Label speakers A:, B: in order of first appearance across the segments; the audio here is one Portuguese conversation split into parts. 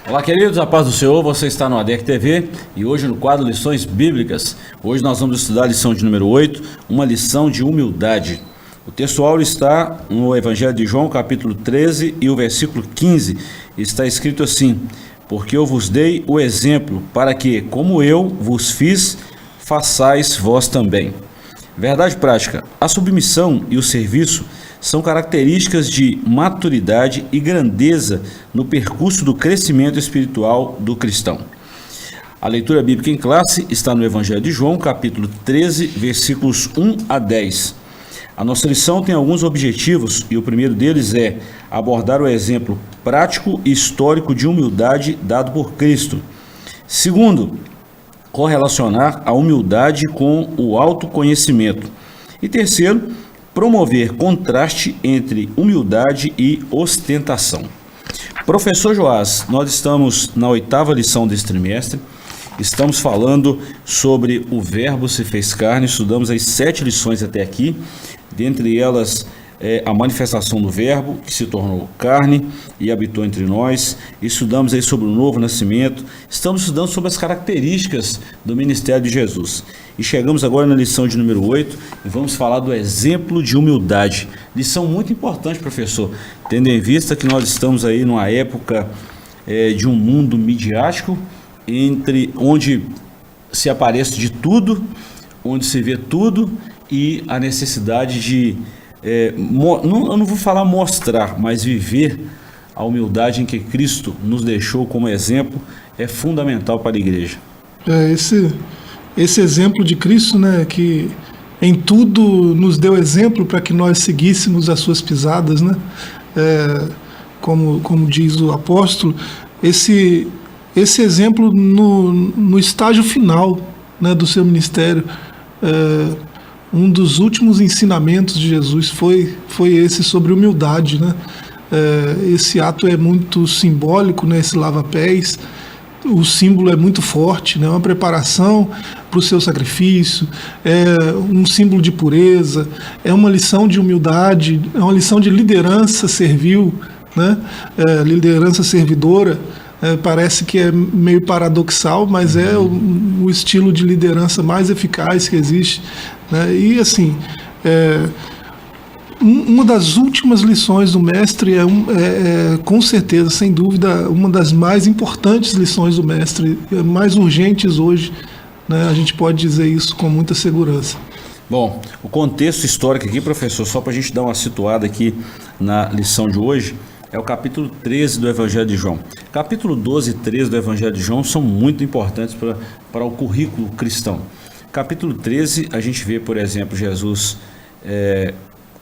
A: Olá, queridos, a paz do Senhor, você está no ADEC TV e hoje no quadro Lições Bíblicas. Hoje nós vamos estudar a lição de número 8, uma lição de humildade. O textual está no Evangelho de João, capítulo 13 e o versículo 15. Está escrito assim: porque eu vos dei o exemplo para que, como eu vos fiz, façais vós também. Verdade prática: a submissão e o serviço são características de maturidade e grandeza no percurso do crescimento espiritual do cristão. A leitura bíblica em classe está no Evangelho de João, capítulo 13, versículos 1 a 10. A nossa lição tem alguns objetivos e o primeiro deles é abordar o exemplo prático e histórico de humildade dado por Cristo. Segundo, correlacionar a humildade com o autoconhecimento. E terceiro, promover contraste entre humildade e ostentação. Professor Joás, nós estamos na 8ª lição deste trimestre, estamos falando sobre o Verbo se fez carne, estudamos as 7 lições até aqui, dentre elas a manifestação do Verbo, que se tornou carne e habitou entre nós. Estudamos aí sobre o novo nascimento, estamos estudando sobre as características do ministério de Jesus. E chegamos agora na lição de número 8 e vamos falar do exemplo de humildade. Lição muito importante, professor, tendo em vista que nós estamos aí numa época de um mundo midiático, onde se aparece de tudo, onde se vê tudo, e a necessidade de eu não vou falar mostrar, mas viver a humildade em que Cristo nos deixou como exemplo é fundamental para a igreja.
B: Esse exemplo de Cristo, né, que em tudo nos deu exemplo para que nós seguíssemos as suas pisadas, né? Como diz o apóstolo, esse exemplo no estágio final, né, do seu ministério, um dos últimos ensinamentos de Jesus foi esse sobre humildade, né? Esse ato é muito simbólico, né? Esse lava-pés, o símbolo é muito forte, né? Uma preparação para o seu sacrifício, é um símbolo de pureza, é uma lição de humildade, é uma lição de liderança servil, né? Liderança servidora. Parece que é meio paradoxal, mas é o estilo de liderança mais eficaz que existe, né? E assim, uma das últimas lições do mestre com certeza, sem dúvida, uma das mais importantes lições do mestre, mais urgentes hoje, né? A gente pode dizer isso com muita segurança.
A: Bom, o contexto histórico aqui, professor, só para a gente dar uma situada aqui na lição de hoje, é o capítulo 13 do Evangelho de João. Capítulo 12 e 13 do Evangelho de João são muito importantes para o currículo cristão. Capítulo 13, a gente vê, por exemplo, Jesus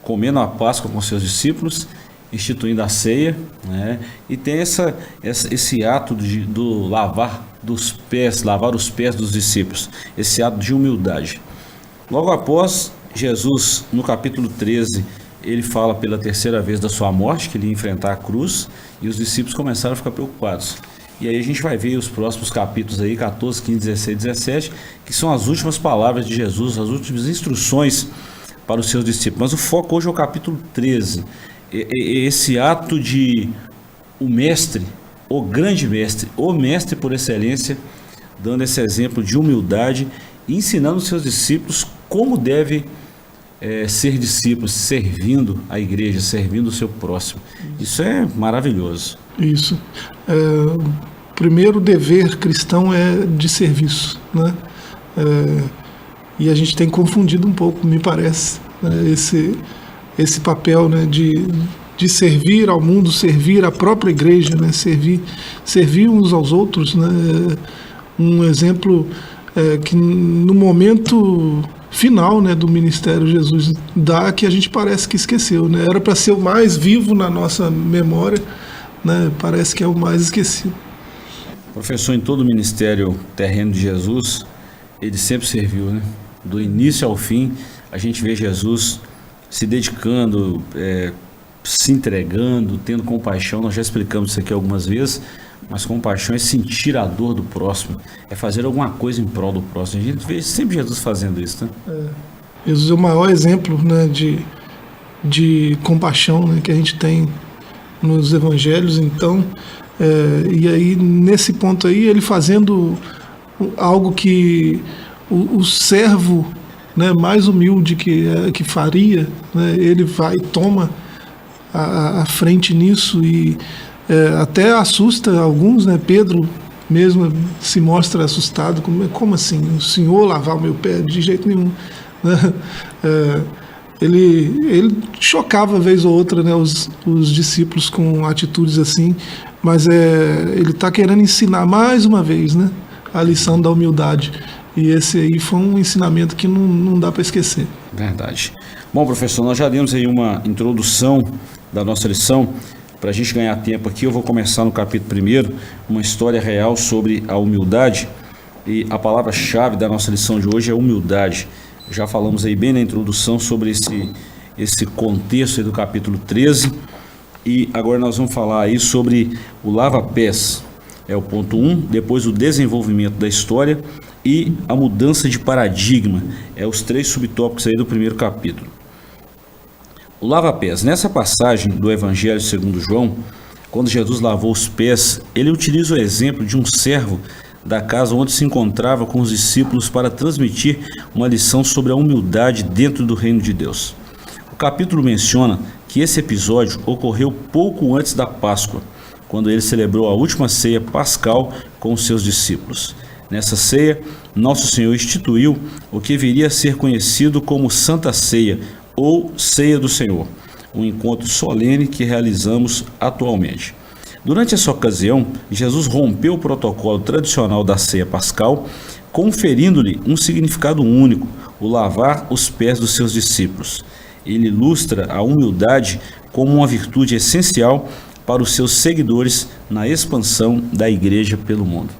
A: comendo a Páscoa com seus discípulos, instituindo a ceia, né? E tem esse ato do lavar os pés dos discípulos, esse ato de humildade. Logo após, Jesus, no capítulo 13, ele fala pela terceira vez da sua morte, que ele ia enfrentar a cruz, e os discípulos começaram a ficar preocupados. E aí a gente vai ver os próximos capítulos aí, 14, 15, 16, 17, que são as últimas palavras de Jesus, as últimas instruções para os seus discípulos. Mas o foco hoje é o capítulo 13, esse ato de o mestre, o grande mestre, o mestre por excelência, dando esse exemplo de humildade e ensinando os seus discípulos como deve ser discípulo, servindo a igreja, servindo o seu próximo. Isso é maravilhoso.
B: Isso. O primeiro dever cristão é de serviço, né? E a gente tem confundido um pouco, me parece, né, esse papel, né, de servir ao mundo, servir à própria igreja, né, servir uns aos outros, né? Um exemplo que no momento final, né, do ministério Jesus dá, que a gente parece que esqueceu, né? Era para ser o mais vivo na nossa memória, né? Parece que é o mais esquecido.
A: Professor, em todo o ministério terreno de Jesus, ele sempre serviu, né? Do início ao fim, a gente vê Jesus se dedicando, se entregando, tendo compaixão. Nós já explicamos isso aqui algumas vezes, mas compaixão é sentir a dor do próximo, é fazer alguma coisa em prol do próximo. A gente vê sempre Jesus fazendo isso, né?
B: Jesus é o maior exemplo, né, de compaixão, né, que a gente tem nos evangelhos. Então, e aí nesse ponto aí, ele fazendo algo que o servo, né, mais humilde que faria, né, ele vai e toma a frente nisso e até assusta alguns, né? Pedro mesmo se mostra assustado, como assim? O Senhor lavar o meu pé? De jeito nenhum, né? Ele chocava vez ou outra, né, os discípulos com atitudes assim, mas ele está querendo ensinar mais uma vez, né, a lição da humildade. E esse aí foi um ensinamento que não dá para esquecer.
A: Verdade. Bom, professor, nós já demos aí uma introdução da nossa lição. Para a gente ganhar tempo aqui, eu vou começar no capítulo 1, uma história real sobre a humildade. E a palavra-chave da nossa lição de hoje é humildade. Já falamos aí bem na introdução sobre esse contexto aí do capítulo 13. E agora nós vamos falar aí sobre o lava-pés. É o ponto 1, depois o desenvolvimento da história e a mudança de paradigma. É os 3 subtópicos aí do primeiro capítulo. O lava-pés. Nessa passagem do Evangelho segundo João, quando Jesus lavou os pés, ele utiliza o exemplo de um servo da casa onde se encontrava com os discípulos para transmitir uma lição sobre a humildade dentro do reino de Deus. O capítulo menciona que esse episódio ocorreu pouco antes da Páscoa, quando ele celebrou a última ceia pascal com os seus discípulos. Nessa ceia, Nosso Senhor instituiu o que viria a ser conhecido como Santa Ceia, ou Ceia do Senhor, um encontro solene que realizamos atualmente. Durante essa ocasião, Jesus rompeu o protocolo tradicional da ceia pascal, conferindo-lhe um significado único, o lavar os pés dos seus discípulos. Ele ilustra a humildade como uma virtude essencial para os seus seguidores na expansão da igreja pelo mundo.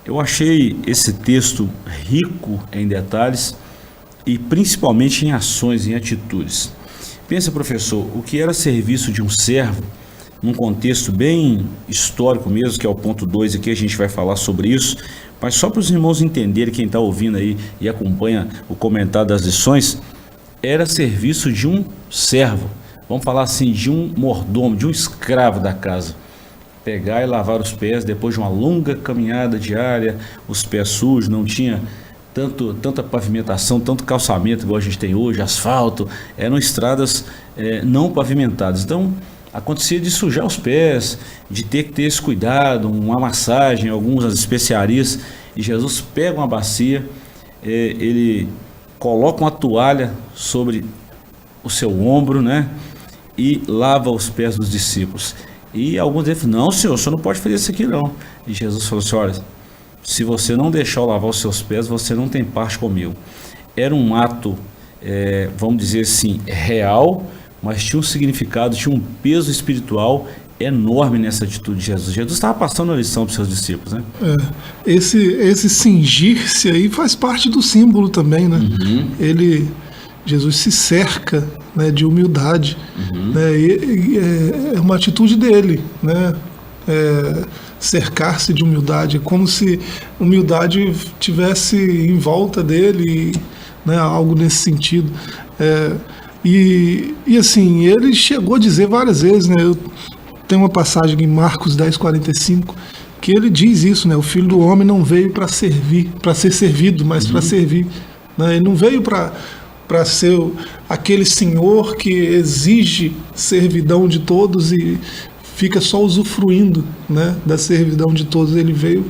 A: Eu achei esse texto rico em detalhes e principalmente em ações, em atitudes. Pensa, professor, o que era serviço de um servo, num contexto bem histórico mesmo, que é o ponto 2 aqui, a gente vai falar sobre isso, mas só para os irmãos entenderem, quem está ouvindo aí e acompanha o comentário das lições, era serviço de um servo, vamos falar assim, de um mordomo, de um escravo da casa. Pegar e lavar os pés depois de uma longa caminhada diária, os pés sujos, não tinha tanta pavimentação, tanto calçamento igual a gente tem hoje, asfalto, eram estradas não pavimentadas. Então, acontecia de sujar os pés, de ter que ter esse cuidado, uma massagem, algumas especiarias, e Jesus pega uma bacia, ele coloca uma toalha sobre o seu ombro, né, e lava os pés dos discípulos. E alguns deles falam, não, senhor, o senhor não pode fazer isso aqui não. E Jesus falou assim, olha, se você não deixar eu lavar os seus pés, você não tem parte comigo. Era um ato, vamos dizer assim, real, mas tinha um significado, tinha um peso espiritual enorme nessa atitude de Jesus. Jesus estava passando a lição para os seus discípulos, né?
B: Esse cingir-se aí faz parte do símbolo também, né? Uhum. Jesus se cerca, né, de humildade, uhum, né, e é uma atitude dele, né? Cercar-se de humildade, como se humildade tivesse em volta dele, né, algo nesse sentido. E assim, ele chegou a dizer várias vezes, né, tem uma passagem em Marcos 10:45, que ele diz isso, né, o Filho do Homem não veio para servir, para ser servido, mas para servir, né, ele não veio para ser aquele senhor que exige servidão de todos e fica só usufruindo, né, da servidão de todos. Ele veio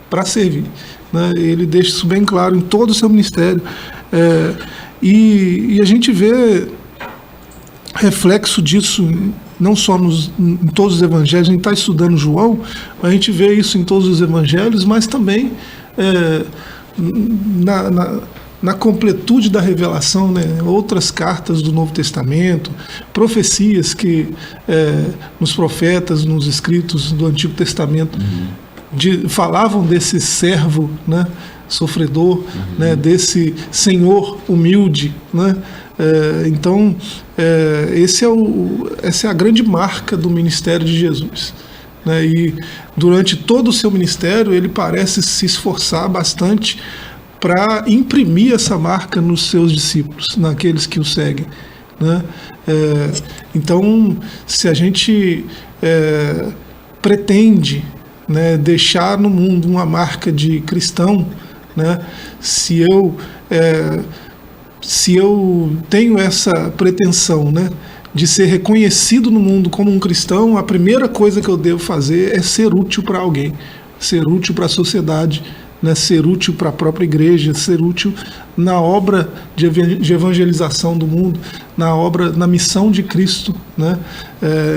B: para servir, né? Ele deixa isso bem claro em todo o seu ministério. E a gente vê reflexo disso não só em todos os evangelhos. A gente está estudando João, a gente vê isso em todos os evangelhos, mas também na completude da revelação, né, outras cartas do Novo Testamento, profecias que nos profetas, nos escritos do Antigo Testamento, falavam desse servo, né, sofredor, né, desse senhor humilde, né? Então, essa é a grande marca do ministério de Jesus, né? E durante todo o seu ministério, ele parece se esforçar bastante para imprimir essa marca nos seus discípulos, naqueles que o seguem, né? Então, se a gente pretende, né, deixar no mundo uma marca de cristão, né, se eu tenho essa pretensão, né, de ser reconhecido no mundo como um cristão, a primeira coisa que eu devo fazer é ser útil para alguém, ser útil para a sociedade, né, ser útil para a própria igreja, ser útil na obra de evangelização do mundo, na missão de Cristo, né?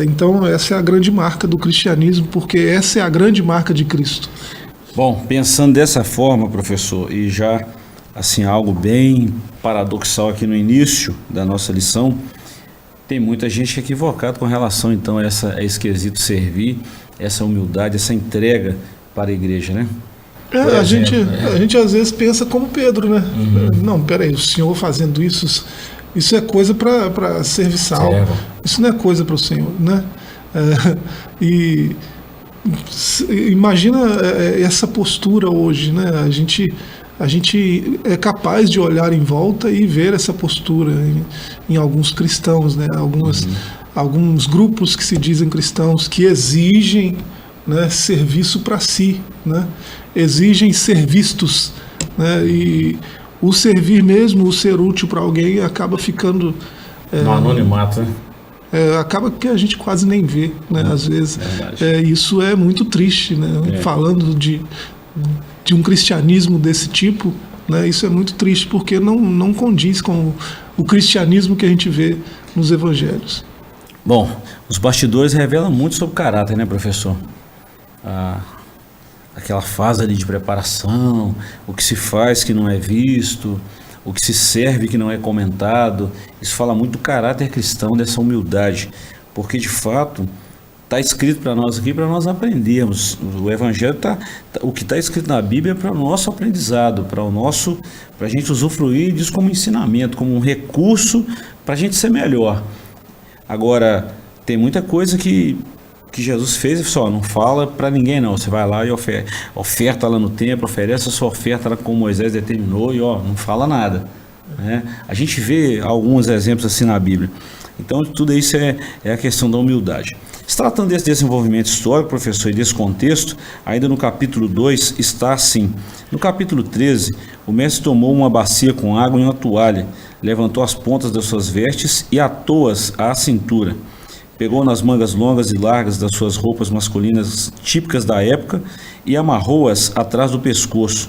B: Então essa é a grande marca do cristianismo, porque essa é a grande marca de Cristo.
A: Bom, pensando dessa forma, professor, e já assim algo bem paradoxal aqui no início da nossa lição, tem muita gente equivocada com relação então a esse quesito servir, essa humildade, essa entrega para a igreja, né?
B: A gente às vezes pensa como Pedro, né? Não, peraí, o senhor fazendo isso é coisa para serviçal, isso não é coisa para o Senhor, né? E imagina essa postura hoje, né? A gente é capaz de olhar em volta e ver essa postura em alguns cristãos, né? Alguns grupos que se dizem cristãos que exigem, né, serviço para si, né? Exigem ser vistos, né? E o servir mesmo, o ser útil para alguém acaba ficando
A: no anonimato, né?
B: Acaba que a gente quase nem vê, né? Às vezes isso é muito triste, né? Falando de um cristianismo desse tipo, né? Isso é muito triste porque não condiz com o cristianismo que a gente vê nos evangelhos.
A: Bom, os bastidores revelam muito sobre o caráter, né, professor? Aquela fase ali de preparação, o que se faz que não é visto, o que se serve que não é comentado, isso fala muito do caráter cristão, dessa humildade, porque de fato está escrito para nós aqui, para nós aprendermos. O Evangelho o que está escrito na Bíblia é para o nosso aprendizado, para a gente usufruir disso como ensinamento, como um recurso para a gente ser melhor. Agora, tem muita coisa que Jesus fez e só não fala para ninguém não, você vai lá e oferta lá no templo, oferece a sua oferta lá como Moisés determinou e não fala nada, né? A gente vê alguns exemplos assim na Bíblia. Então tudo isso é a questão da humildade. Se tratando desse desenvolvimento histórico, professor, e desse contexto, ainda no capítulo 2 está assim: no capítulo 13, o mestre tomou uma bacia com água e uma toalha, levantou as pontas das suas vestes e atou-as à cintura. Pegou nas mangas longas e largas das suas roupas masculinas típicas da época e amarrou-as atrás do pescoço.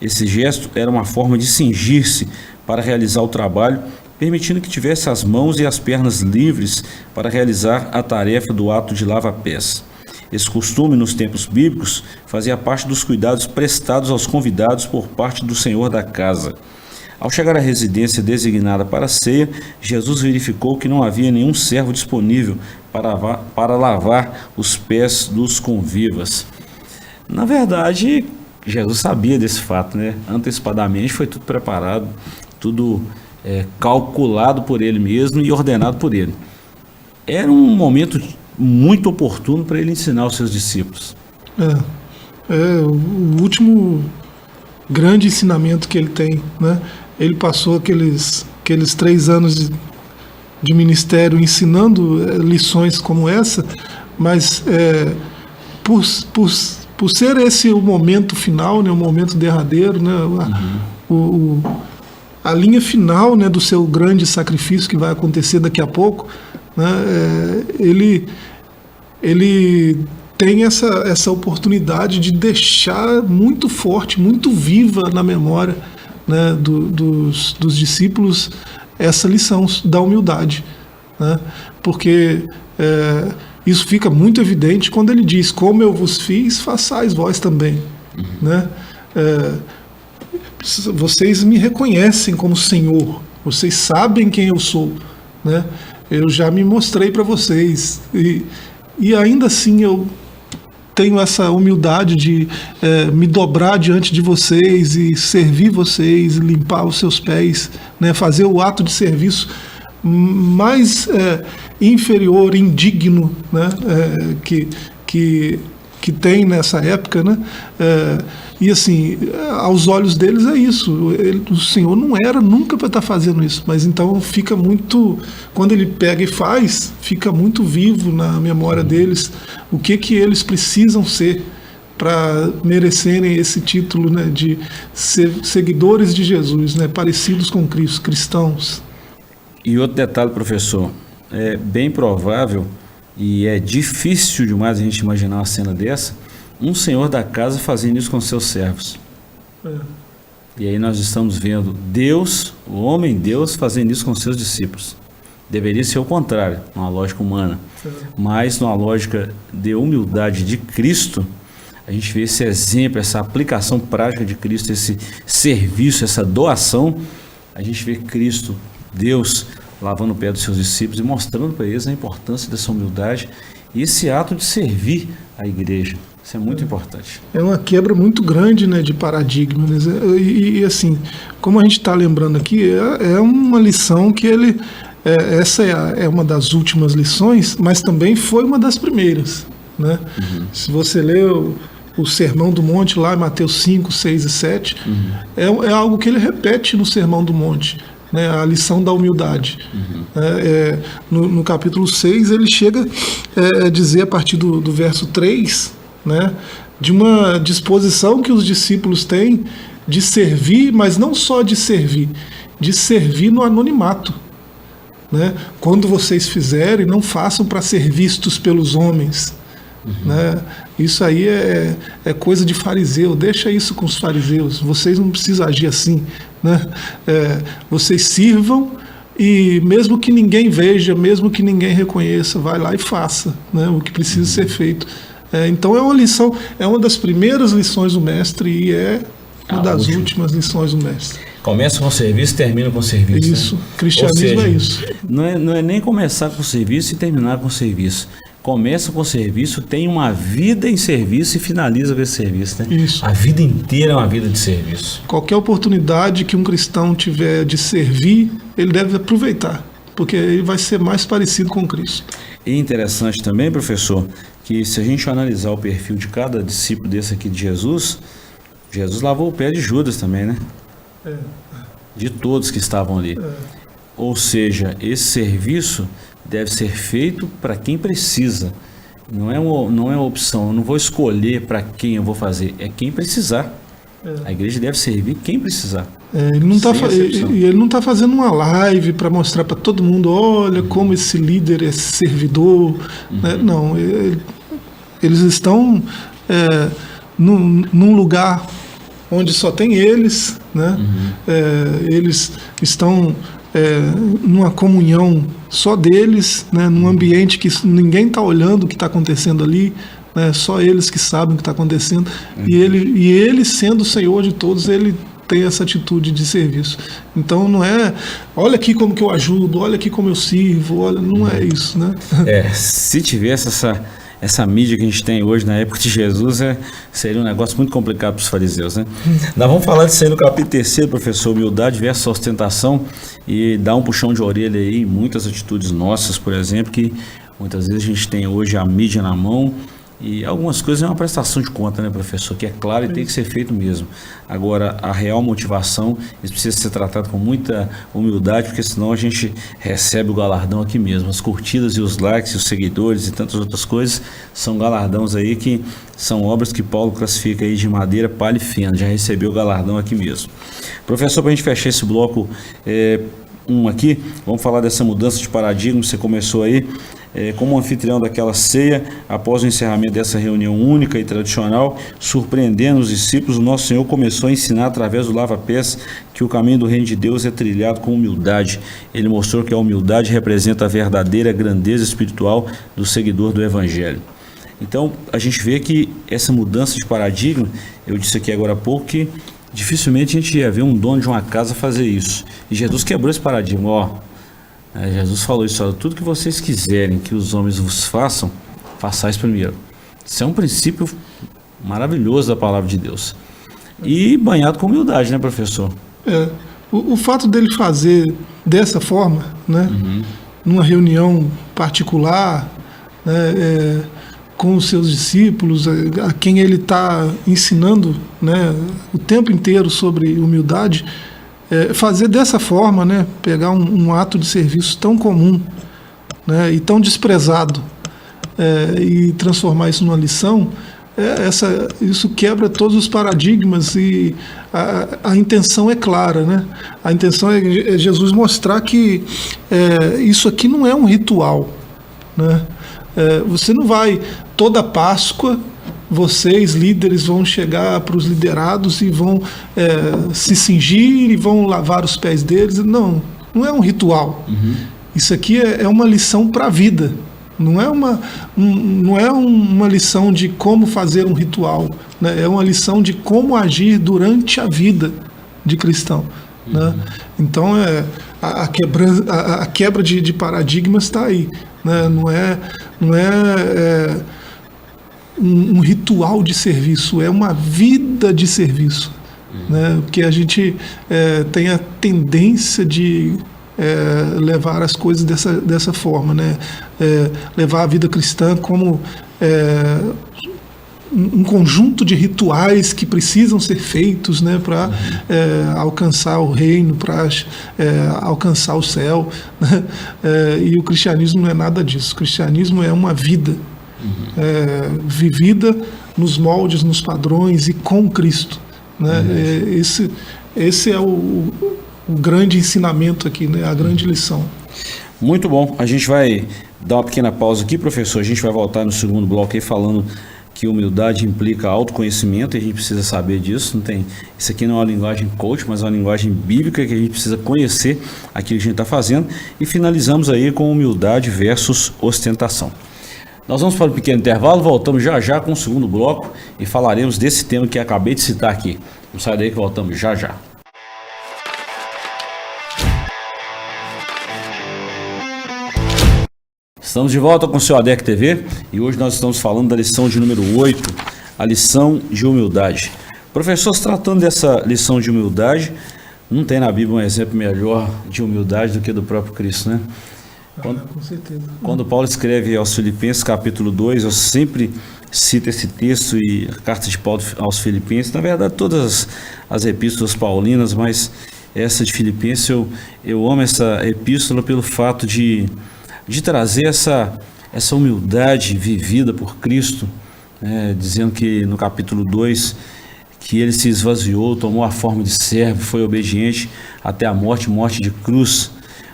A: Esse gesto era uma forma de cingir-se para realizar o trabalho, permitindo que tivesse as mãos e as pernas livres para realizar a tarefa do ato de lava-pés. Esse costume nos tempos bíblicos fazia parte dos cuidados prestados aos convidados por parte do senhor da casa. Ao chegar à residência designada para a ceia, Jesus verificou que não havia nenhum servo disponível para lavar os pés dos convivas. Na verdade, Jesus sabia desse fato, né? Antecipadamente foi tudo preparado, tudo calculado por ele mesmo e ordenado por ele. Era um momento muito oportuno para ele ensinar os seus discípulos.
B: O último grande ensinamento que ele tem, né? Ele passou aqueles 3 anos de ministério ensinando lições como essa, mas por ser esse o momento final, né, o momento derradeiro, né, a linha final, né, do seu grande sacrifício que vai acontecer daqui a pouco, né, ele tem essa oportunidade de deixar muito forte, muito viva na memória, né, dos discípulos essa lição da humildade, né, porque isso fica muito evidente quando ele diz: como eu vos fiz, façais vós também, né? Vocês me reconhecem como Senhor, vocês sabem quem eu sou, né? Eu já me mostrei para vocês e ainda assim eu tenho essa humildade de me dobrar diante de vocês e servir vocês, limpar os seus pés, né, fazer o ato de serviço mais inferior, indigno, né, que que tem nessa época, né? E assim, aos olhos deles é isso. O Senhor não era nunca para estar fazendo isso, mas então fica muito, quando ele pega e faz, fica muito vivo na memória deles o que eles precisam ser para merecerem esse título, né, de seguidores de Jesus, né, parecidos com Cristo, cristãos.
A: E outro detalhe, professor, é bem provável e é difícil demais a gente imaginar uma cena dessa, um senhor da casa fazendo isso com seus servos. E aí nós estamos vendo Deus, o homem Deus, fazendo isso com seus discípulos. Deveria ser o contrário, numa lógica humana. Mas numa lógica de humildade de Cristo, a gente vê esse exemplo, essa aplicação prática de Cristo, esse serviço, essa doação. A gente vê Cristo, Deus, lavando o pé dos seus discípulos e mostrando para eles a importância dessa humildade e esse ato de servir a igreja. Isso é muito importante. É
B: uma quebra muito grande, né, de paradigmas. E assim, como a gente está lembrando aqui, é uma lição que ele... essa é uma das últimas lições, mas também foi uma das primeiras, né? Se você lê o Sermão do Monte lá em Mateus 5, 6 e 7, é algo que ele repete no Sermão do Monte, né? A lição da humildade. No capítulo 6 ele chega a dizer a partir do verso 3, né, de uma disposição que os discípulos têm de servir, mas não só de servir no anonimato. Né? Quando vocês fizerem, não façam para ser vistos pelos homens. Né? Isso aí é coisa de fariseu, deixa isso com os fariseus, vocês não precisam agir assim. Né? Vocês sirvam e mesmo que ninguém veja, mesmo que ninguém reconheça, vai lá e faça, né, o que precisa ser feito. Então é uma lição, é uma das primeiras lições do mestre e é uma das últimas lições do mestre.
A: Começa com serviço e termina com serviço.
B: Isso, né? Cristianismo é isso.
A: Não é nem começar com serviço e terminar com serviço. Começa com serviço, tem uma vida em serviço e finaliza com esse serviço. Né? Isso. A vida inteira é uma vida de serviço.
B: Qualquer oportunidade que um cristão tiver de servir, ele deve aproveitar, porque ele vai ser mais parecido com Cristo.
A: E interessante também, professor, que se a gente analisar o perfil de cada discípulo desse aqui de Jesus, Jesus lavou o pé de Judas também, né? De todos que estavam ali. Ou seja, esse serviço deve ser feito para quem precisa. Não é uma opção, eu não vou escolher para quem eu vou fazer, é quem precisar. A igreja deve servir quem precisar.
B: Ele não está fazendo uma live para mostrar para todo mundo, olha como esse líder é servidor. Né? Não, eles estão num lugar onde só tem eles, né? Eles estão numa comunhão só deles, né? Num ambiente que ninguém está olhando o que está acontecendo ali, né? Só eles que sabem o que está acontecendo. E ele, sendo o Senhor de todos, ele tem essa atitude de serviço. Então não é, olha aqui como que eu ajudo, olha aqui como eu sirvo, olha, não é isso, né?
A: Se tivesse essa mídia que a gente tem hoje na época de Jesus, seria um negócio muito complicado para os fariseus, né? Nós vamos falar disso aí no capítulo 3, professor, humildade versus ostentação, e dar um puxão de orelha aí em muitas atitudes nossas, por exemplo, que muitas vezes a gente tem hoje a mídia na mão, e algumas coisas é uma prestação de conta, né, professor, que é claro e tem que ser feito mesmo. Agora, a real motivação, isso precisa ser tratado com muita humildade, porque senão a gente recebe o galardão aqui mesmo. As curtidas e os likes, os seguidores e tantas outras coisas são galardões aí que são obras que Paulo classifica aí de madeira, palha e feno. Já recebeu o galardão aqui mesmo. Professor, para a gente fechar esse bloco aqui, vamos falar dessa mudança de paradigma que você começou aí. Como anfitrião daquela ceia, após o encerramento dessa reunião única e tradicional, surpreendendo os discípulos, o nosso Senhor começou a ensinar através do lava-pés que o caminho do reino de Deus é trilhado com humildade. Ele mostrou que a humildade representa a verdadeira grandeza espiritual do seguidor do Evangelho. Então, a gente vê que essa mudança de paradigma, eu disse aqui agora há pouco que dificilmente a gente ia ver um dono de uma casa fazer isso. E Jesus quebrou esse paradigma, Jesus falou isso, tudo que vocês quiserem que os homens vos façam, façais primeiro. Isso é um princípio maravilhoso da palavra de Deus. E banhado com humildade, né, professor?
B: O fato dele fazer dessa forma, né, numa reunião particular, né, com os seus discípulos, a quem ele está ensinando, né, o tempo inteiro sobre humildade, fazer dessa forma, né, pegar um ato de serviço tão comum, né, e tão desprezado, e transformar isso numa lição, isso quebra todos os paradigmas, e a intenção é clara, né? A intenção é Jesus mostrar que isso aqui não é um ritual, né? Você não vai, toda Páscoa, vocês, líderes, vão chegar para os liderados e vão se cingir e vão lavar os pés deles. Não é um ritual. Uhum. Isso aqui é uma lição para a vida. Não é uma lição de como fazer um ritual, né? É uma lição de como agir durante a vida de cristão. Uhum. Né? Então, a quebra de paradigmas está aí. Né? Não é um ritual de serviço, é uma vida de serviço. Uhum. Né? Porque a gente tem a tendência de levar as coisas dessa forma, né? Levar a vida cristã como um conjunto de rituais que precisam ser feitos, né, para alcançar o reino, para alcançar o céu, né? E o cristianismo não é nada disso. O cristianismo é uma vida vivida nos moldes, nos padrões e com Cristo, né? Esse é o grande ensinamento aqui, né? A grande lição.
A: Muito bom. A gente vai dar uma pequena pausa aqui, professor. A gente vai voltar no segundo bloco aí falando que humildade implica autoconhecimento, e a gente precisa saber disso. Isso aqui não é uma linguagem coach, mas é uma linguagem bíblica que a gente precisa conhecer aquilo que a gente está fazendo. E finalizamos aí com humildade versus ostentação. Nós vamos para um pequeno intervalo, voltamos já com o segundo bloco e falaremos desse tema que acabei de citar aqui. Não sai daí que voltamos já. Estamos de volta com o seu ADEC TV e hoje nós estamos falando da lição de número 8, a lição de humildade. Professor, se tratando dessa lição de humildade, não tem na Bíblia um exemplo melhor de humildade do que do próprio Cristo, né?
B: Com certeza.
A: Quando Paulo escreve aos Filipenses, capítulo 2, eu sempre cito esse texto e a carta de Paulo aos Filipenses, na verdade todas as epístolas paulinas, mas essa de Filipenses, eu amo essa epístola pelo fato de trazer essa humildade vivida por Cristo, dizendo que no capítulo 2, que ele se esvaziou, tomou a forma de servo, foi obediente até a morte de cruz,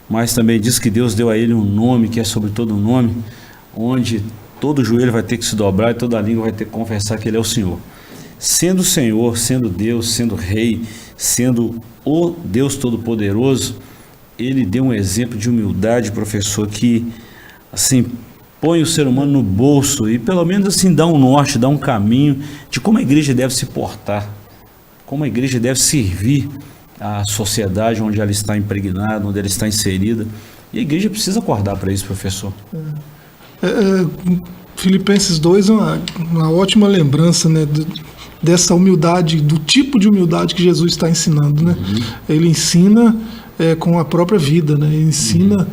A: mas também diz que Deus deu a ele um nome que é sobre todo nome, onde todo joelho vai ter que se dobrar e toda língua vai ter que confessar que ele é o Senhor. Sendo o Senhor, sendo Deus, sendo Rei, sendo o Deus Todo-Poderoso, ele deu um exemplo de humildade, professor, que assim põe o ser humano no bolso e pelo menos assim dá um norte, dá um caminho de como a igreja deve se portar, como a igreja deve servir a sociedade onde ela está impregnada, onde ela está inserida. E a igreja precisa acordar para isso, professor.
B: Filipenses 2 é uma ótima lembrança, né, dessa humildade, do tipo de humildade que Jesus está ensinando, né? Uhum. Ele ensina com a própria vida, né? Ele ensina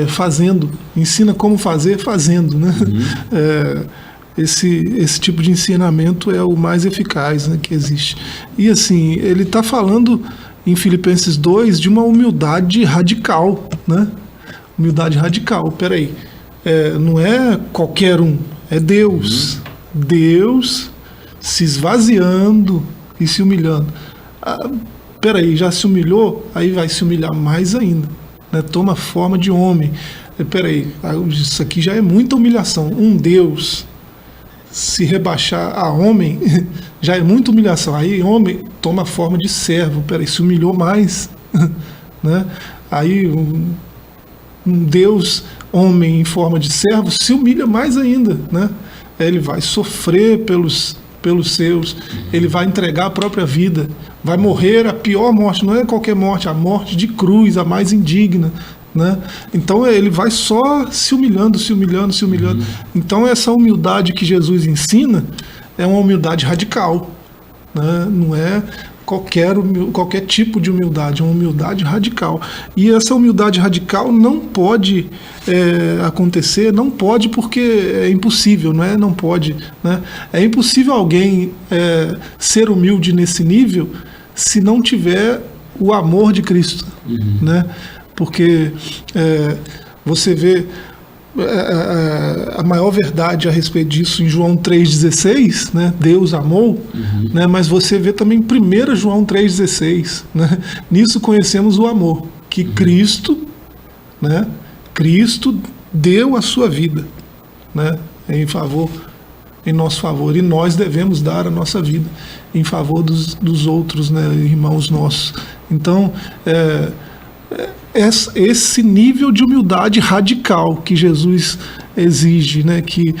B: fazendo, ensina como fazer fazendo, né? Uhum. Esse tipo de ensinamento é o mais eficaz, né, que existe. E assim, ele está falando em Filipenses 2 de uma humildade radical, né? Humildade radical, peraí, não é qualquer um, é Deus. Deus se esvaziando e se humilhando. Peraí, já se humilhou? Aí vai se humilhar mais ainda, né? Toma forma de homem. Peraí, isso aqui já é muita humilhação. Um Deus se rebaixar a homem já é muita humilhação. Aí homem toma forma de servo. Peraí, se humilhou mais, né? Aí um Deus homem em forma de servo se humilha mais ainda, né? Ele vai sofrer pelos seus, ele vai entregar a própria vida, vai morrer a pior morte, não é qualquer morte, a morte de cruz, a mais indigna, né? Então ele vai só se humilhando. Então essa humildade que Jesus ensina é uma humildade radical, né? Não é qualquer tipo de humildade, uma humildade radical. E essa humildade radical não pode acontecer, não pode porque é impossível, não pode. Né? É impossível alguém ser humilde nesse nível se não tiver o amor de Cristo. Né? Porque você vê a maior verdade a respeito disso em João 3,16, né? Deus amou, né? Mas você vê também em 1 João 3,16, né? Nisso conhecemos o amor, que Cristo, né? Cristo deu a sua vida, né? Em nosso favor, e nós devemos dar a nossa vida em favor dos outros, né? Irmãos nossos. Então, esse nível de humildade radical que Jesus exige, né, que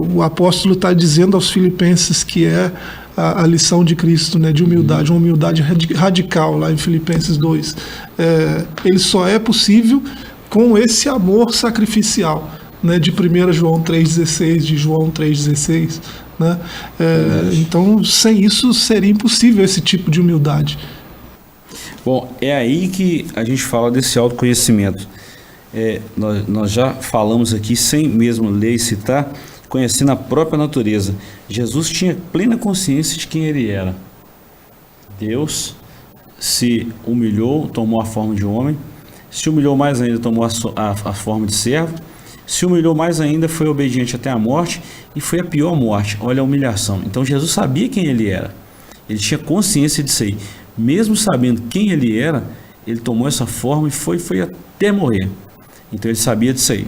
B: o apóstolo está dizendo aos filipenses que é a lição de Cristo, né, de humildade, uma humildade radical lá em Filipenses 2. Ele só é possível com esse amor sacrificial, né, de 1 João 3,16, de João 3,16. Né? Então, sem isso seria impossível esse tipo de humildade.
A: Bom, é aí que a gente fala desse autoconhecimento. Nós já falamos aqui, sem mesmo ler e citar, conhecendo a própria natureza. Jesus tinha plena consciência de quem ele era. Deus se humilhou, tomou a forma de homem, se humilhou mais ainda, tomou a forma de servo, se humilhou mais ainda, foi obediente até a morte, e foi a pior morte. Olha a humilhação. Então Jesus sabia quem ele era, ele tinha consciência disso aí. Mesmo sabendo quem ele era, ele tomou essa forma e foi até morrer. Então ele sabia disso aí.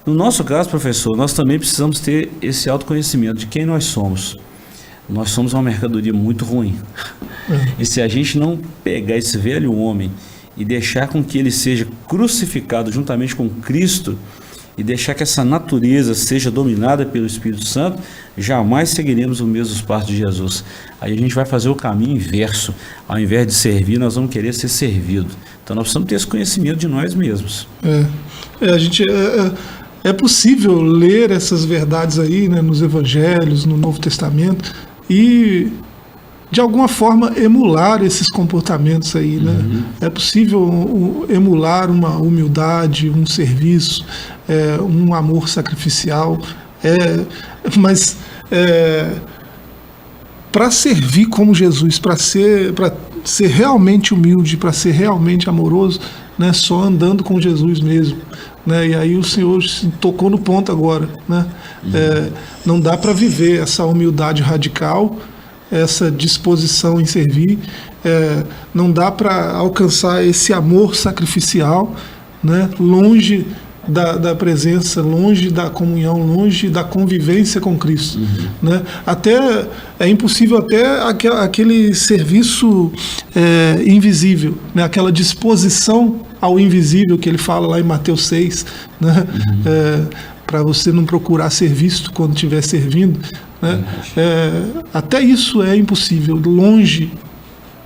A: No nosso caso, professor, nós também precisamos ter esse autoconhecimento de quem nós somos. Nós somos uma mercadoria muito ruim. E se a gente não pegar esse velho homem e deixar com que ele seja crucificado juntamente com Cristo, e deixar que essa natureza seja dominada pelo Espírito Santo, jamais seguiremos os mesmos passos de Jesus. Aí a gente vai fazer o caminho inverso. Ao invés de servir, nós vamos querer ser servido. Então nós precisamos ter esse conhecimento de nós mesmos.
B: É possível ler essas verdades aí, né, nos Evangelhos, no Novo Testamento, e de alguma forma emular esses comportamentos aí, né? É possível emular uma humildade, um serviço, um amor sacrificial, mas para servir como Jesus, para ser realmente humilde, para ser realmente amoroso, né? Só andando com Jesus mesmo, né? E aí o Senhor se tocou no ponto agora, né? Não dá para viver essa humildade radical, essa disposição em servir, não dá para alcançar esse amor sacrificial, né, longe da presença, longe da comunhão, longe da convivência com Cristo. Né? Até é impossível até aquele serviço invisível, né, aquela disposição ao invisível que ele fala lá em Mateus 6, né, para você não procurar ser visto quando estiver servindo. Né? Até isso é impossível, longe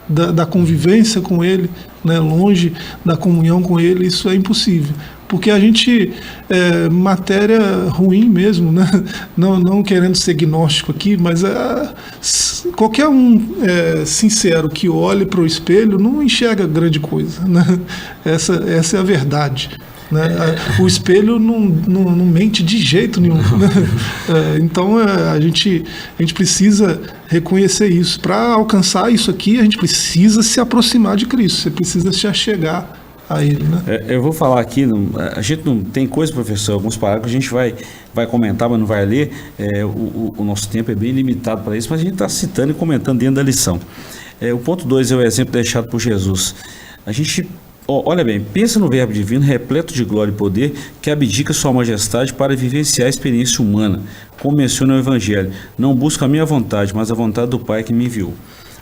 B: da convivência com ele, né? Longe da comunhão com ele, isso é impossível. Porque a gente matéria ruim mesmo, né? Não querendo ser gnóstico aqui, mas qualquer um sincero que olhe para o espelho não enxerga grande coisa. Né? Essa é a verdade. Né? O espelho não mente de jeito nenhum. Né? Então a gente precisa reconhecer isso. Para alcançar isso aqui, a gente precisa se aproximar de Cristo, você precisa se achegar a Ele. Né?
A: Eu vou falar aqui, a gente não tem coisa, professor, alguns parágrafos a gente vai comentar, mas não vai ler, o nosso tempo é bem limitado para isso, mas a gente está citando e comentando dentro da lição. O ponto 2 é o exemplo deixado por Jesus. A gente olha bem, pensa no verbo divino repleto de glória e poder que abdica sua majestade para vivenciar a experiência humana, como menciona o Evangelho. Não busca a minha vontade, mas a vontade do Pai que me enviou.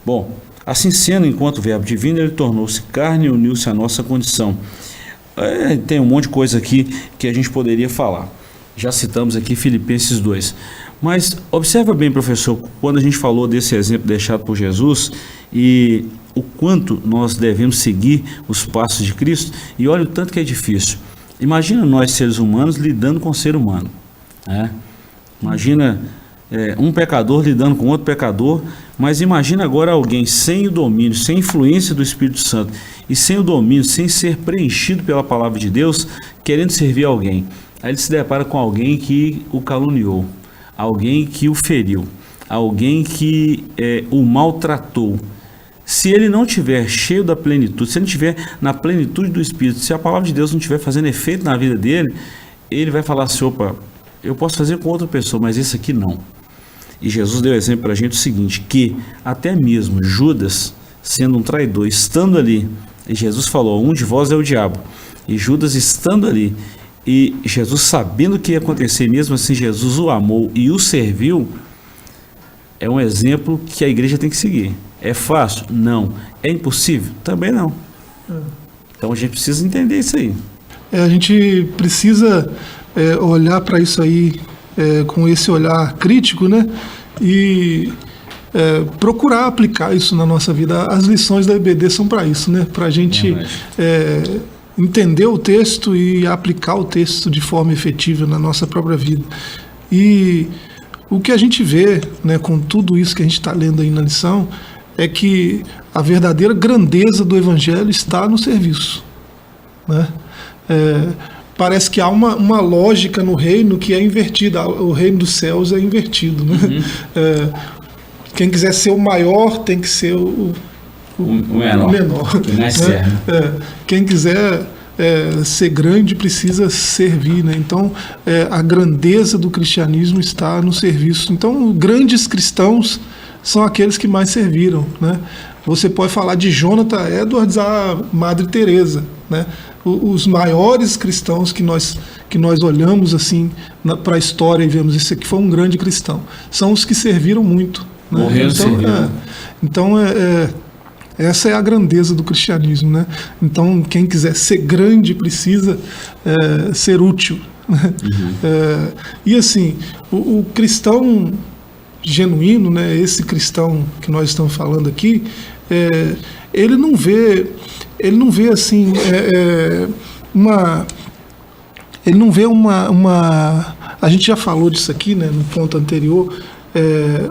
A: Bom, assim sendo, enquanto verbo divino, ele tornou-se carne e uniu-se à nossa condição. Tem um monte de coisa aqui que a gente poderia falar. Já citamos aqui Filipenses 2. Mas observa bem, professor, quando a gente falou desse exemplo deixado por Jesus e o quanto nós devemos seguir os passos de Cristo, e olha o tanto que é difícil. Imagina nós, seres humanos, lidando com o ser humano. Né? Imagina um pecador lidando com outro pecador, mas imagina agora alguém sem o domínio, sem influência do Espírito Santo e sem o domínio, sem ser preenchido pela palavra de Deus, querendo servir alguém. Aí ele se depara com alguém que o caluniou, alguém que o feriu, alguém que o maltratou. Se ele não tiver cheio da plenitude, se ele estiver na plenitude do Espírito, se a palavra de Deus não estiver fazendo efeito na vida dele, ele vai falar assim, opa, eu posso fazer com outra pessoa, mas esse aqui não. E Jesus deu exemplo para a gente o seguinte, que até mesmo Judas, sendo um traidor, estando ali, e Jesus falou, um de vós é o diabo, e Judas estando ali, e Jesus sabendo o que ia acontecer, mesmo assim Jesus o amou e o serviu, é um exemplo que a igreja tem que seguir. É fácil? Não. É impossível? Também não. Então a gente precisa entender isso aí.
B: A gente precisa olhar para isso aí com esse olhar crítico, né? E procurar aplicar isso na nossa vida. As lições da EBD são para isso, né? Para a gente entender o texto e aplicar o texto de forma efetiva na nossa própria vida. E o que a gente vê, né, com tudo isso que a gente está lendo aí na lição, é que a verdadeira grandeza do Evangelho está no serviço, né? Parece que há uma lógica no reino que é invertida. O reino dos céus é invertido, né? Quem quiser ser o maior tem que ser o menor. Né? Quem quiser ser grande precisa servir, né? Então a grandeza do cristianismo está no serviço. Então grandes cristãos são aqueles que mais serviram, né? Você pode falar de Jonathan Edwards a Madre Teresa, né? Os maiores cristãos que nós olhamos assim para a história e vemos isso aqui foi um grande cristão, são os que serviram muito, né?
A: Morreram servindo.
B: Então essa é a grandeza do cristianismo, né? Então quem quiser ser grande precisa ser útil, né? E assim, o cristão genuíno, né, esse cristão que nós estamos falando aqui, ele não vê assim ele não vê uma a gente já falou disso aqui, né, no ponto anterior,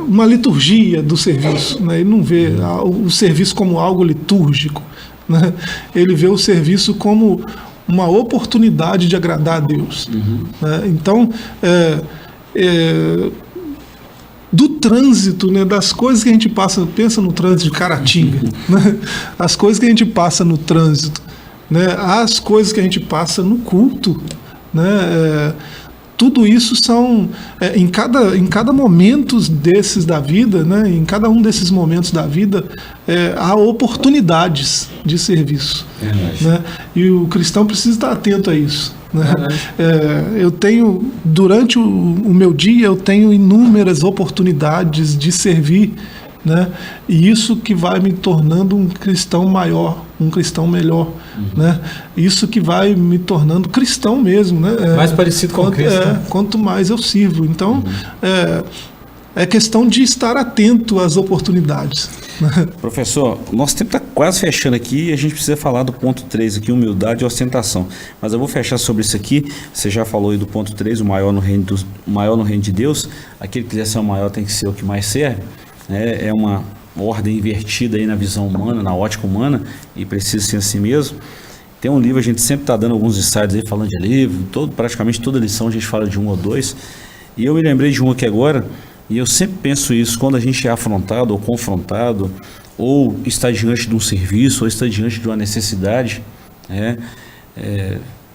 B: uma liturgia do serviço, né? Ele não vê o serviço como algo litúrgico, né? Ele vê o serviço como uma oportunidade de agradar a Deus, né? Então do trânsito, né, das coisas que a gente passa, pensa no trânsito de Caratinga, né, as coisas que a gente passa no trânsito, né, as coisas que a gente passa no culto, né, tudo isso são, em cada momento desses da vida, né, em cada um desses momentos da vida, há oportunidades de serviço, né, e o cristão precisa estar atento a isso. Né? Eu tenho, durante o meu dia, eu tenho inúmeras oportunidades de servir, né? E isso que vai me tornando um cristão maior, um cristão melhor, né? Isso que vai me tornando cristão mesmo, né?
A: Mais parecido com Cristo.
B: Quanto mais eu sirvo. Então, é questão de estar atento às oportunidades.
A: Professor, nosso tempo está quase fechando aqui e a gente precisa falar do ponto 3 aqui, humildade e ostentação. Mas eu vou fechar sobre isso aqui. Você já falou aí do ponto 3, o maior no reino de Deus. Aquele que quiser ser o maior tem que ser o que mais serve. É uma ordem invertida aí na visão humana, na ótica humana, e precisa ser assim mesmo. Tem um livro, a gente sempre está dando alguns insights aí falando de livro, praticamente toda lição a gente fala de um ou dois. E eu me lembrei de um aqui agora. E eu sempre penso isso, quando a gente é afrontado ou confrontado, ou está diante de um serviço, ou está diante de uma necessidade,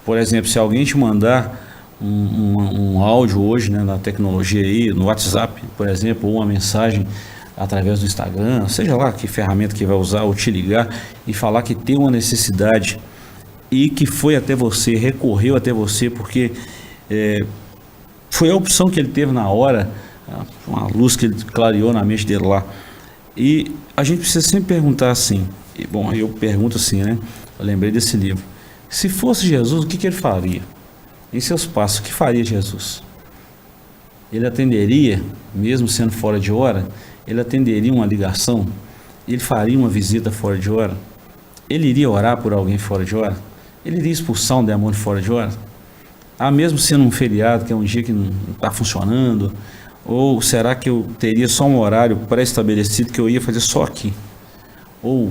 A: por exemplo, se alguém te mandar um áudio hoje, né, na tecnologia aí, no WhatsApp, por exemplo, ou uma mensagem através do Instagram, seja lá que ferramenta que vai usar, ou te ligar e falar que tem uma necessidade e que foi até você, recorreu até você, porque foi a opção que ele teve na hora, uma luz que ele clareou na mente dele lá. E a gente precisa sempre perguntar assim, bom, eu pergunto assim, né? Eu lembrei desse livro. Se fosse Jesus, o que ele faria? Em seus passos, o que faria Jesus? Ele atenderia, mesmo sendo fora de hora? Ele atenderia uma ligação? Ele faria uma visita fora de hora? Ele iria orar por alguém fora de hora? Ele iria expulsar um demônio fora de hora? Mesmo sendo um feriado, que é um dia que não está funcionando, Ou será que eu teria só um horário pré-estabelecido que eu ia fazer só aqui? Ou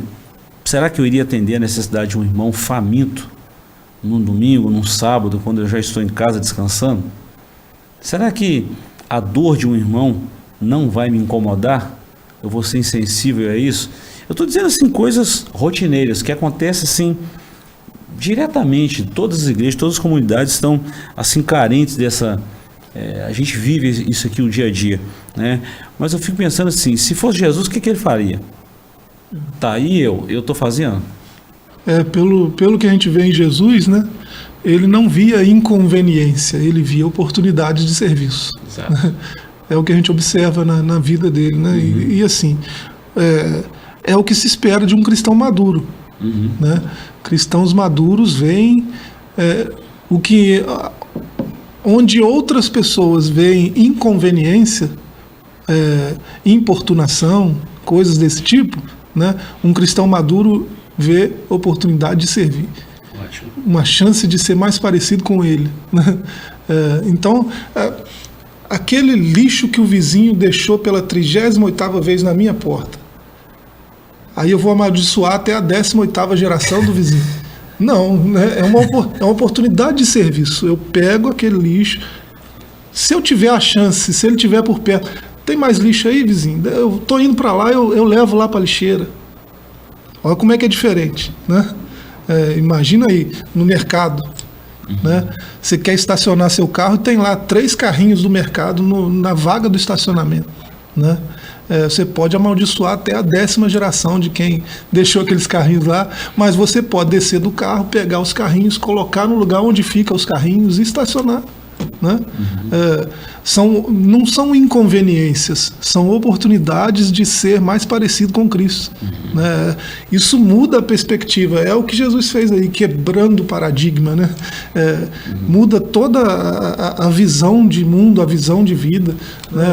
A: será que eu iria atender a necessidade de um irmão faminto num domingo, num sábado, quando eu já estou em casa descansando? Será que a dor de um irmão não vai me incomodar? Eu vou ser insensível a isso? Eu estou dizendo assim coisas rotineiras que acontecem assim diretamente. Todas as igrejas, todas as comunidades estão assim carentes dessa. A gente vive isso aqui o dia a dia, né? Mas eu fico pensando assim, se fosse Jesus, o que ele faria? Tá aí eu estou fazendo.
B: Pelo que a gente vê em Jesus, né? Ele não via inconveniência, ele via oportunidades de serviço.
A: Exato.
B: É o que a gente observa na vida dele, né? Uhum. E assim, é o que se espera de um cristão maduro. Uhum. Né? Cristãos maduros veem onde outras pessoas veem inconveniência, importunação, coisas desse tipo, né? Um cristão maduro vê oportunidade de servir. Ótimo. Uma chance de ser mais parecido com ele. Né? Então, aquele lixo que o vizinho deixou pela 38ª vez na minha porta, aí eu vou amaldiçoar até a 18ª geração do vizinho. Não, né? É uma oportunidade de serviço. Eu pego aquele lixo, se eu tiver a chance, se ele estiver por perto, tem mais lixo aí, vizinho? Eu estou indo para lá, eu levo lá para a lixeira. Olha como é que é diferente, né? Imagina aí, no mercado, né? Você quer estacionar seu carro e tem lá 3 carrinhos do mercado na vaga do estacionamento, né? Você pode amaldiçoar até a 10ª geração de quem deixou aqueles carrinhos lá, mas você pode descer do carro, pegar os carrinhos, colocar no lugar onde ficam os carrinhos e estacionar. Né? Não são inconveniências, são oportunidades de ser mais parecido com Cristo. Né? Isso muda a perspectiva, é o que Jesus fez aí, quebrando o paradigma, né? Muda toda a visão de mundo, a visão de vida. Né?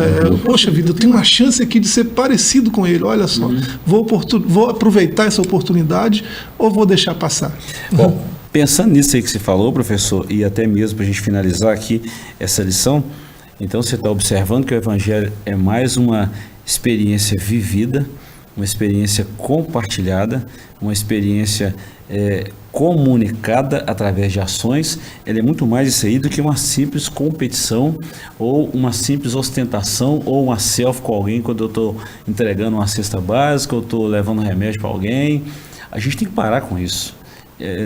B: Poxa vida, eu tenho uma chance aqui de ser parecido com ele, olha só, vou aproveitar essa oportunidade ou vou deixar passar?
A: Bom, pensando nisso aí que você falou, professor, e até mesmo para a gente finalizar aqui essa lição, então você está observando que o Evangelho é mais uma experiência vivida, uma experiência compartilhada, uma experiência comunicada através de ações. Ele é muito mais isso aí do que uma simples competição ou uma simples ostentação ou uma selfie com alguém quando eu estou entregando uma cesta básica ou estou levando remédio para alguém. A gente tem que parar com isso.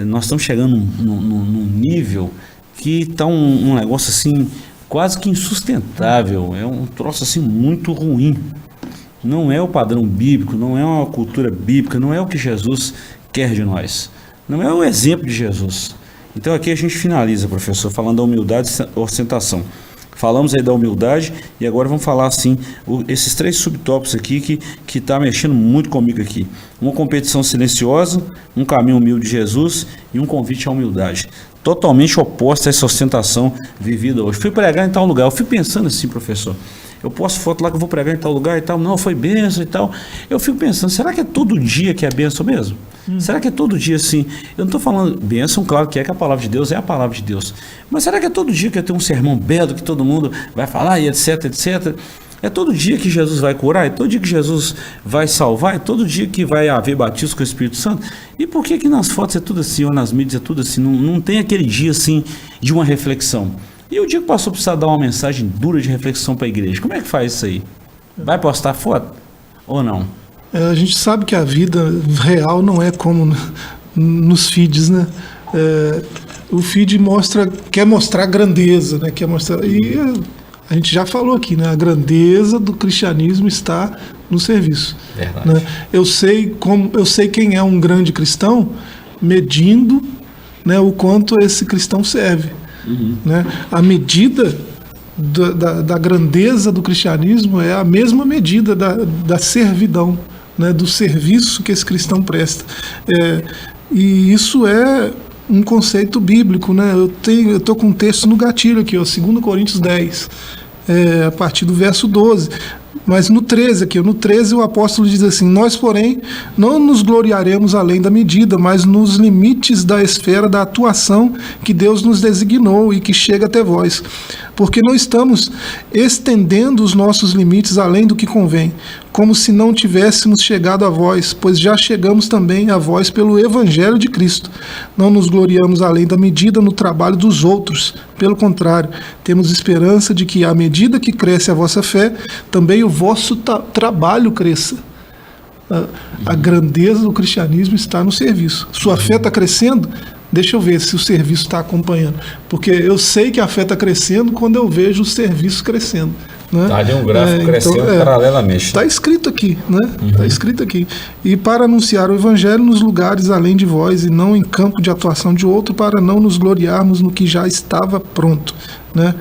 A: Nós estamos chegando num nível que está um negócio assim quase que insustentável, é um troço assim muito ruim. Não é o padrão bíblico, não é uma cultura bíblica, não é o que Jesus quer de nós, não é o exemplo de Jesus. Então aqui a gente finaliza, professor, falando da humildade e ostentação. Falamos aí da humildade e agora vamos falar assim, esses 3 subtópicos aqui que está mexendo muito comigo aqui. Uma competição silenciosa, um caminho humilde de Jesus e um convite à humildade. Totalmente oposta a essa ostentação vivida hoje. Fui pregar em tal lugar, eu fico pensando assim, professor, eu posto foto lá que eu vou pregar em tal lugar e tal, não, foi bênção e tal. Eu fico pensando, será que é todo dia que é bênção mesmo? Será que é todo dia assim? Eu não estou falando bênção, claro que a palavra de Deus é a palavra de Deus. Mas será que é todo dia que tem um sermão belo que todo mundo vai falar e etc, etc? É todo dia que Jesus vai curar? É todo dia que Jesus vai salvar? É todo dia que vai haver batismo com o Espírito Santo? E por que nas fotos é tudo assim, ou nas mídias é tudo assim? Não tem aquele dia assim de uma reflexão. E o dia que o pastor precisar dar uma mensagem dura de reflexão para a igreja, como é que faz isso aí? Vai postar foto ou não?
B: A gente sabe que a vida real não é como nos feeds, né? O feed quer mostrar grandeza, né? E a gente já falou aqui, né? A grandeza do cristianismo está no serviço. Verdade. Né? Eu sei quem é um grande cristão medindo, né, o quanto esse cristão serve. Né? A medida da grandeza do cristianismo é a mesma medida da servidão, né, do serviço que esse cristão presta. E isso é um conceito bíblico. Né? Eu estou com um texto no gatilho aqui, ó, 2 Coríntios 10, a partir do verso 12. Mas no 13 aqui, no 13 o apóstolo diz assim: nós, porém, não nos gloriaremos além da medida, mas nos limites da esfera da atuação que Deus nos designou e que chega até vós. Porque não estamos estendendo os nossos limites além do que convém, como se não tivéssemos chegado a vós, pois já chegamos também a vós pelo Evangelho de Cristo. Não nos gloriamos além da medida no trabalho dos outros. Pelo contrário, temos esperança de que, à medida que cresce a vossa fé, também o vosso trabalho cresça. A grandeza do cristianismo está no serviço. Sua fé está crescendo? Deixa eu ver se o serviço está acompanhando. Porque eu sei que a fé está crescendo quando eu vejo o serviço crescendo. Está
A: ali um gráfico crescendo paralelamente.
B: Está escrito aqui, né? Está escrito aqui. E para anunciar o evangelho nos lugares além de vós e não em campo de atuação de outro, para não nos gloriarmos no que já estava pronto. Né?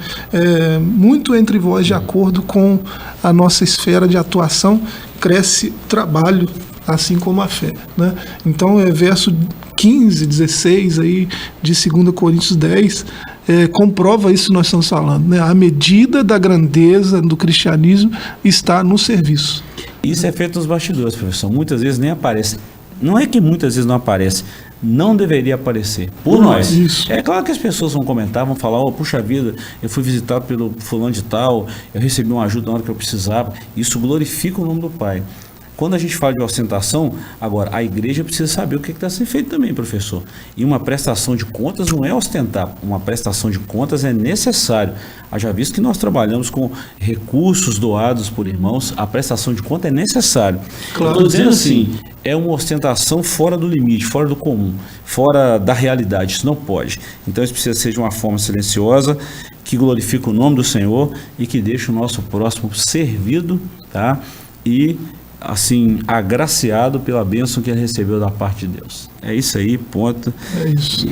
B: Muito entre vós, de acordo com a nossa esfera de atuação, cresce o trabalho, assim como a fé. Né? Então, verso 15, 16 aí, de 2 Coríntios 10, comprova isso que nós estamos falando. Né? A medida da grandeza do cristianismo está no serviço.
A: Isso é feito nos bastidores, professor. Muitas vezes nem aparece. Não é que muitas vezes não aparece, não deveria aparecer por nós.
B: Isso.
A: É claro que as pessoas vão comentar, vão falar: puxa vida, eu fui visitado pelo fulano de tal, eu recebi uma ajuda na hora que eu precisava. Isso glorifica o nome do Pai. Quando a gente fala de ostentação, agora, a igreja precisa saber o que está sendo feito também, professor. E uma prestação de contas não é ostentar, uma prestação de contas é necessário. Haja visto que nós trabalhamos com recursos doados por irmãos, a prestação de conta é necessário. Claro. Estou dizendo assim, é uma ostentação fora do limite, fora do comum, fora da realidade, isso não pode. Então isso precisa ser de uma forma silenciosa, que glorifique o nome do Senhor e que deixe o nosso próximo servido, tá? E assim, agraciado pela bênção que ele recebeu da parte de Deus. É isso aí, ponto.
B: É isso.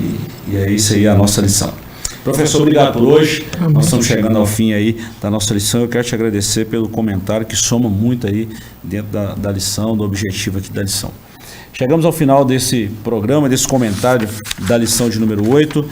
A: E é isso aí a nossa lição. Professor, obrigado por hoje. Amém. Nós estamos chegando ao fim aí da nossa lição. Eu quero te agradecer pelo comentário que soma muito aí dentro da lição, do objetivo aqui da lição. Chegamos ao final desse programa, desse comentário da lição de número 8,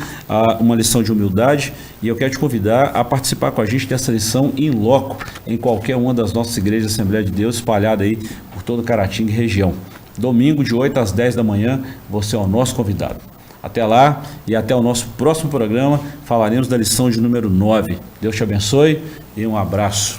A: uma lição de humildade, e eu quero te convidar a participar com a gente dessa lição em loco, em qualquer uma das nossas igrejas de Assembleia de Deus, espalhada aí por todo Caratinga e região. Domingo, de 8 às 10 da manhã, você é o nosso convidado. Até lá e até o nosso próximo programa, falaremos da lição de número 9. Deus te abençoe e um abraço.